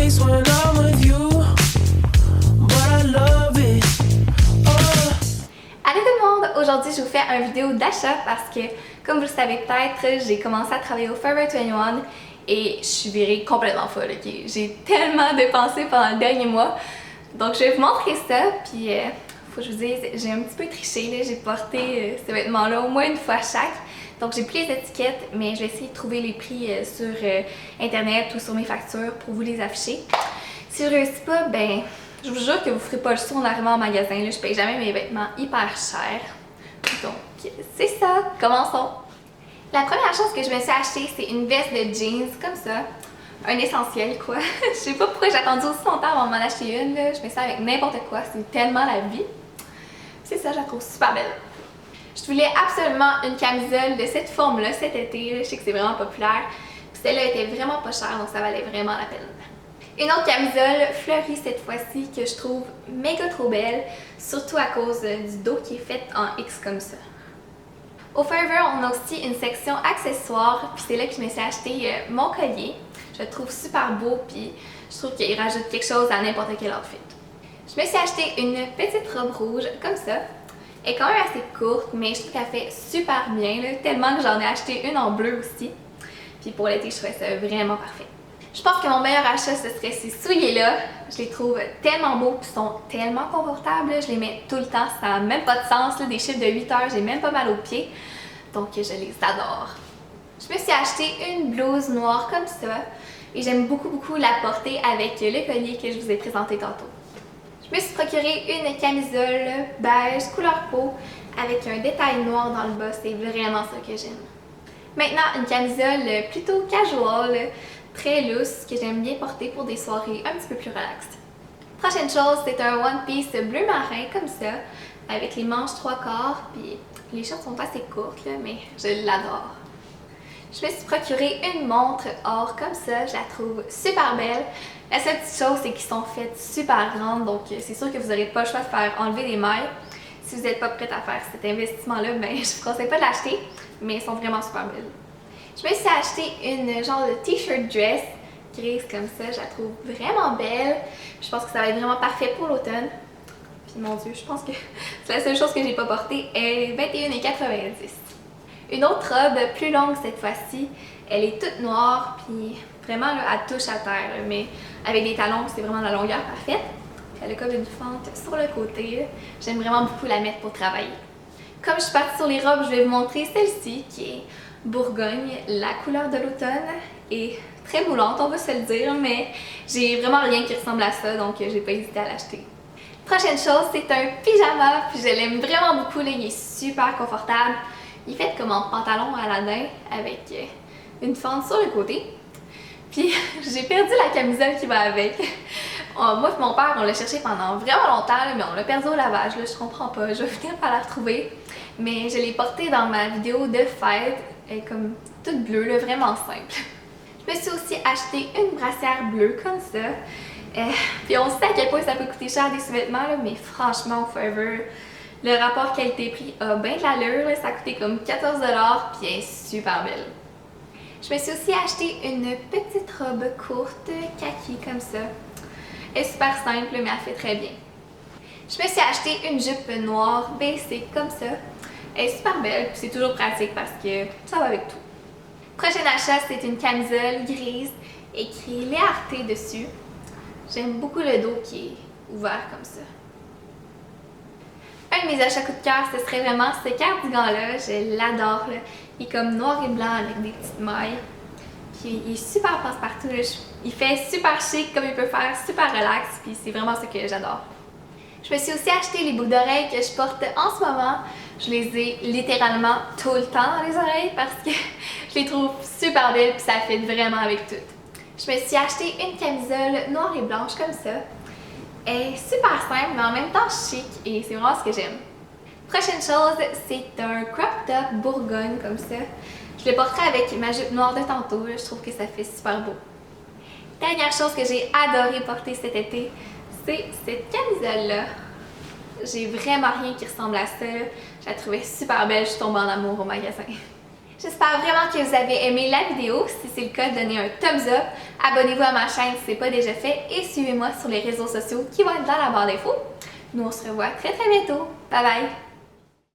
place when I'm with you, but I love it. Allô tout le monde! Aujourd'hui, je vous fais une vidéo d'achat parce que, comme vous le savez peut-être, j'ai commencé à travailler au Forever 21 et je suis virée complètement folle, ok? J'ai tellement dépensé pendant le dernier mois. Donc, je vais vous montrer ça, puis faut que je vous dise, j'ai un petit peu triché, là. J'ai porté ces vêtements-là au moins une fois chaque. Donc, j'ai plus les étiquettes, mais je vais essayer de trouver les prix sur Internet ou sur mes factures pour vous les afficher. Si je réussis pas, ben, je vous jure que vous ferez pas le saut en arrivant en magasin. Là, je paye jamais mes vêtements hyper cher. Donc, c'est ça. Commençons. La première chose que je me suis achetée, c'est une veste de jeans comme ça. Un essentiel, quoi. Je sais pas pourquoi j'ai attendu aussi longtemps avant de m'en acheter une. Là. Je mets ça avec n'importe quoi. C'est tellement la vie. C'est ça, je la trouve super belle. Je voulais absolument une camisole de cette forme-là cet été. Je sais que c'est vraiment populaire. Puis celle-là était vraiment pas chère, donc ça valait vraiment la peine. Une autre camisole fleurie cette fois-ci que je trouve méga trop belle, surtout à cause du dos qui est fait en X comme ça. Au Forever, on a aussi une section accessoires, puis c'est là que je me suis acheté mon collier. Je le trouve super beau, puis je trouve qu'il rajoute quelque chose à n'importe quel outfit. Je me suis acheté une petite robe rouge comme ça. Elle est quand même assez courte, mais je trouve qu'elle fait super bien, là, tellement que j'en ai acheté une en bleu aussi. Puis pour l'été, je trouvais ça vraiment parfait. Je pense que mon meilleur achat, ce serait ces souliers-là. Je les trouve tellement beaux et sont tellement confortables. Je les mets tout le temps, ça n'a même pas de sens. Là, des chiffres de 8 heures, j'ai même pas mal aux pieds. Donc je les adore. Je me suis acheté une blouse noire comme ça. Et j'aime beaucoup la porter avec le collier que je vous ai présenté tantôt. Je me suis procuré une camisole beige couleur peau avec un détail noir dans le bas. C'est vraiment ça que j'aime. Maintenant, une camisole plutôt casual, très loose, que j'aime bien porter pour des soirées un petit peu plus relaxes. Prochaine chose, c'est un one piece bleu marin comme ça, avec les manches 3/4, puis les shorts sont assez courtes, là, mais je l'adore. Je me suis procuré une montre or comme ça, je la trouve super belle. La seule petite chose, c'est qu'ils sont faites super grandes, donc c'est sûr que vous n'aurez pas le choix de faire enlever les mailles. Si vous n'êtes pas prête à faire cet investissement-là, ben je vous conseille pas de l'acheter, mais elles sont vraiment super belles. Je me suis acheté une genre de t-shirt dress grise comme ça, je la trouve vraiment belle. Je pense que ça va être vraiment parfait pour l'automne. Puis mon Dieu, je pense que c'est la seule chose que j'ai pas portée, elle est 21,90 $. Une autre robe plus longue cette fois-ci, elle est toute noire, puis vraiment là, elle touche à terre, mais avec des talons, c'est vraiment la longueur parfaite. Elle a comme une fente sur le côté. J'aime vraiment beaucoup la mettre pour travailler. Comme je suis partie sur les robes, je vais vous montrer celle-ci qui est Bourgogne, la couleur de l'automne, est très moulante, on va se le dire, mais j'ai vraiment rien qui ressemble à ça, donc j'ai pas hésité à l'acheter. Prochaine chose, c'est un pyjama, puis je l'aime vraiment beaucoup, là, il est super confortable. Il est fait comme en pantalon Aladin avec une fente sur le côté. Puis j'ai perdu la camisole qui va avec. Moi et mon père, on l'a cherché pendant vraiment longtemps, là, mais on l'a perdu au lavage, là, je comprends pas, je vais finir par la retrouver. Mais je l'ai portée dans ma vidéo de fête, elle est comme toute bleue, là, vraiment simple. Je me suis aussi acheté une brassière bleue comme ça. Puis on sait à quel point ça peut coûter cher des sous-vêtements, là, mais franchement, au Forever, le rapport qualité-prix a bien de l'allure, ça a coûté comme 14 $, puis elle est super belle. Je me suis aussi acheté une petite robe courte, kaki comme ça. Elle est super simple, mais elle fait très bien. Je me suis acheté une jupe noire basic comme ça. Elle est super belle, puis c'est toujours pratique parce que ça va avec tout. Prochain achat, c'est une camisole grise, écrit Léarté dessus. J'aime beaucoup le dos qui est ouvert comme ça. Un de mes achats coup de cœur, ce serait vraiment ce cardigan-là. Je l'adore. Il est comme noir et blanc avec des petites mailles. Puis il est super passe-partout. Il fait super chic, comme il peut faire, super relax. Puis c'est vraiment ce que j'adore. Je me suis aussi acheté les boucles d'oreilles que je porte en ce moment. Je les ai littéralement tout le temps dans les oreilles parce que je les trouve super belles puis ça fit vraiment avec tout. Je me suis acheté une camisole noire et blanche comme ça. Elle est super simple mais en même temps chic et c'est vraiment ce que j'aime. Prochaine chose, c'est un crop top Bourgogne comme ça. Je le porterai avec ma jupe noire de tantôt, je trouve que ça fait super beau. Dernière chose que j'ai adoré porter cet été, c'est cette camisole-là. J'ai vraiment rien qui ressemble à ça. Je la trouvais super belle, je suis tombée en amour au magasin. J'espère vraiment que vous avez aimé la vidéo. Si c'est le cas, donnez un thumbs up. Abonnez-vous à ma chaîne si ce n'est pas déjà fait et suivez-moi sur les réseaux sociaux qui vont être dans la barre d'infos. Nous, on se revoit très bientôt. Bye bye!